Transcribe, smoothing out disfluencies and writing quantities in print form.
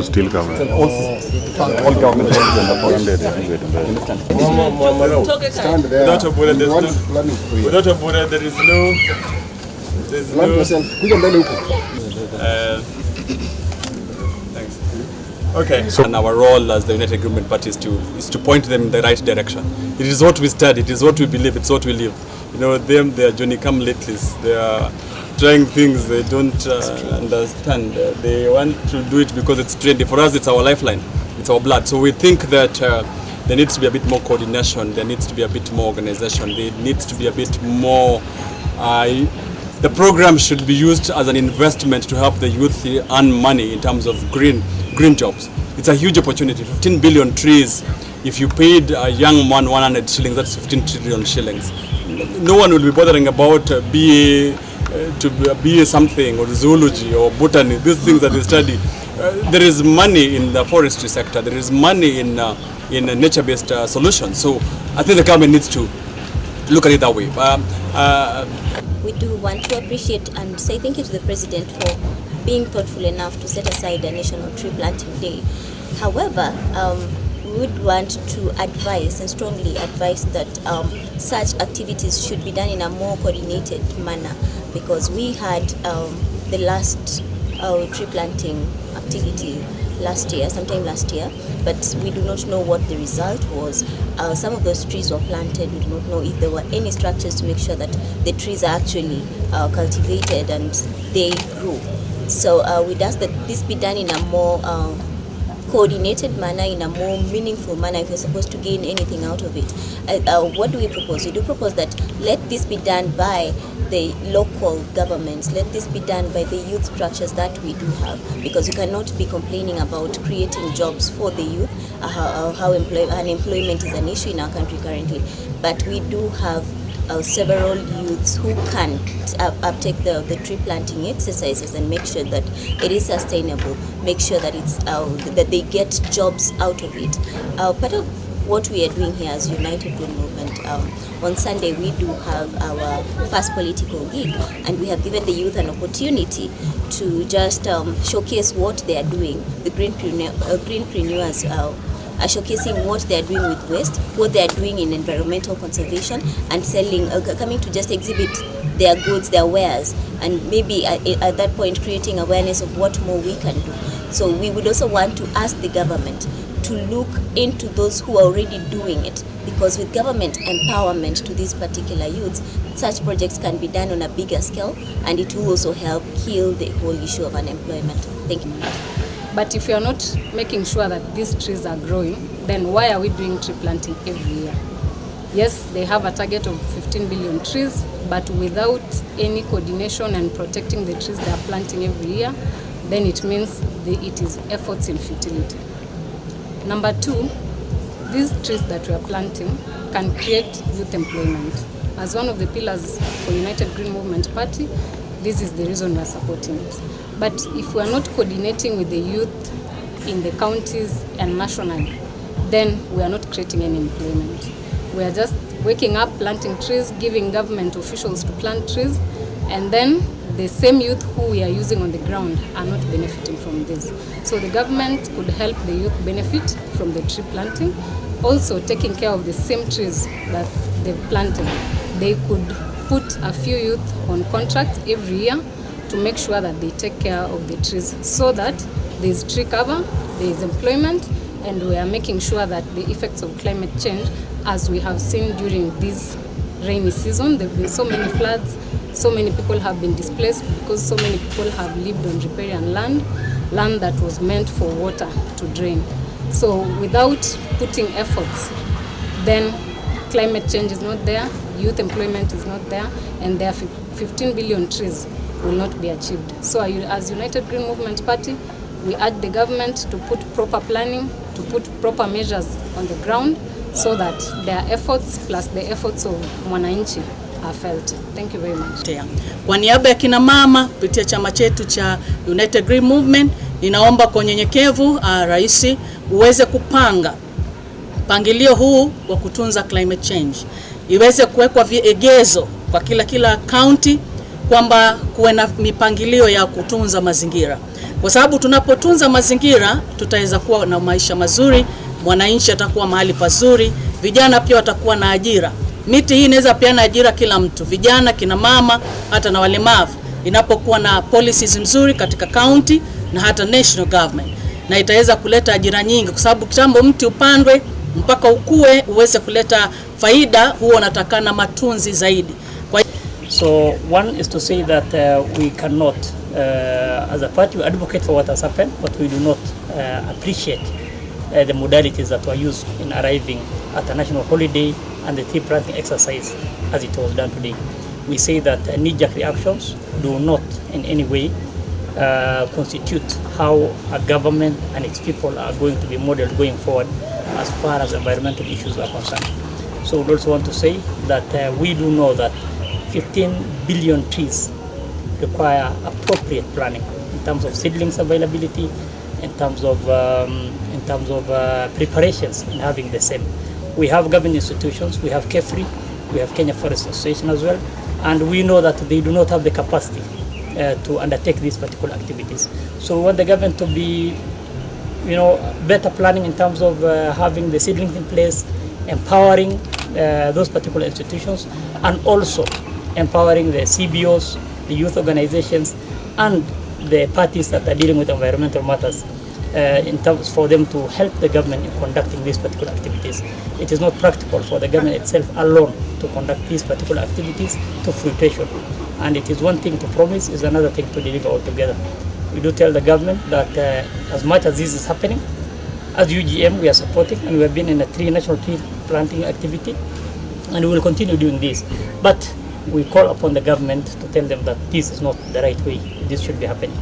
Still coming. All government Stand there. Without a border, there's no. Without a border, there is no. There's no. Thanks. Okay. And our role as the United Government Party is to point them in the right direction. It is what we study. It is what we believe. It's what we live. You know, they are Johnny come latelys. They are trying things they don't understand. They want to do it because it's trendy. For us, it's our lifeline. It's our blood. So we think that there needs to be a bit more coordination. There needs to be a bit more organization. There needs to be a bit more. The program should be used as an investment to help the youth earn money in terms of green jobs. It's a huge opportunity. 15 billion trees. If you paid a young man 100 shillings, that's 15 trillion shillings. No one will be bothering about BA something or zoology or botany. These things that they study. There is money in the forestry sector. There is money in nature-based solutions. So I think the government needs to look at it that way. We do want to appreciate and say thank you to the President for being thoughtful enough to set aside a National Tree Planting Day. However, we would want to advise and strongly advise that such activities should be done in a more coordinated manner, because we had the last tree planting activity sometime last year, but we do not know what the result was. Some of those trees were planted. We do not know if there were any structures to make sure that the trees are actually cultivated and they grew. So we'd ask that this be done in a more coordinated manner, in a more meaningful manner, if we're supposed to gain anything out of it. What do we propose? We do propose that let this be done by the local governments, let this be done by the youth structures that we do have, because we cannot be complaining about creating jobs for the youth, how unemployment is an issue in our country currently, but we do have several youths who can uptake the tree planting exercises and make sure that it is sustainable, make sure that it's that they get jobs out of it. Part of what we are doing here as United Green Movement, on Sunday we do have our first political gig, and we have given the youth an opportunity to just showcase what they are doing. The greenpreneurs are showcasing what they are doing with waste, what they are doing in environmental conservation, and selling, coming to just exhibit their goods, their wares, and maybe at that point creating awareness of what more we can do. So we would also want to ask the government to look into those who are already doing it, because with government empowerment to these particular youths, such projects can be done on a bigger scale, and it will also help kill the whole issue of unemployment. Thank you. But if you are not making sure that these trees are growing, then why are we doing tree planting every year? Yes, they have a target of 15 billion trees, but without any coordination and protecting the trees they are planting every year, then it means it is efforts in futility. Number two, these trees that we are planting can create youth employment. As one of the pillars for United Green Movement Party, this is the reason we are supporting it. But if we are not coordinating with the youth in the counties and nationally, then we are not creating any employment. We are just waking up, planting trees, giving government officials to plant trees, and then the same youth who we are using on the ground are not benefiting from this. So the government could help the youth benefit from the tree planting, also taking care of the same trees that they've planted. They could put a few youth on contract every year to make sure that they take care of the trees, so that there is tree cover, there is employment, and we are making sure that the effects of climate change, as we have seen during this rainy season, there have been so many floods, so many people have been displaced because so many people have lived on riparian land that was meant for water to drain. So without putting efforts, then climate change is not there, youth employment is not there, and there are 15 billion trees will not be achieved. So as United Green Movement Party, we urge the government to put proper planning, to put proper measures on the ground, so that their efforts plus the efforts of mwananchi are felt. Thank you very much. Kwa niaba ya kina mama kupitia chama chetu cha United Green Movement, ninaomba kwa unyenyekevu rais uweze kupanga mpangilio huu wa kutunza climate change. Iweze kuwekwa vigezo kwa kila county kwamba kuwe na mipangilio ya kutunza mazingira. kwa sababu tunapotunza mazingira tutaweza kuwa na maisha mazuri, mwananchi atakuwa mahali pazuri, vijana pia watakuwa na ajira. Miti hii inaweza peana ajira kila mtu, vijana, kina mama, hata na walemavu, inapokuwa na policies nzuri katika county na hata national government, na itaweza kuleta ajira nyingi, kwa sababu kitambo mti upandwe mpaka ukue uweze kuleta faida, huo unatakana matunzi zaidi. So one is to say that we cannot, as a party, advocate for what has happened, but we do not appreciate the modalities that were used in arriving at a national holiday and the tree planting exercise as it was done today. We say that knee-jerk reactions do not in any way constitute how a government and its people are going to be modeled going forward as far as environmental issues are concerned. So we also want to say that we do know that 15 billion trees require appropriate planning in terms of seedlings availability, in terms of preparations in having the same. We have government institutions, we have KEFRI, we have Kenya Forest Association as well, and we know that they do not have the capacity to undertake these particular activities. So we want the government to be, better planning in terms of having the seedlings in place, empowering those particular institutions, and also empowering the CBOs, the youth organizations, and the parties that are dealing with environmental matters in terms for them to help the government in conducting these particular activities. It is not practical for the government itself alone to conduct these particular activities to fruition. And it is one thing to promise, is another thing to deliver altogether. We do tell the government that as much as this is happening, as UGM we are supporting, and we have been in a national tree planting activity, and we will continue doing this. But we call upon the government to tell them that this is not the right way this should be happening.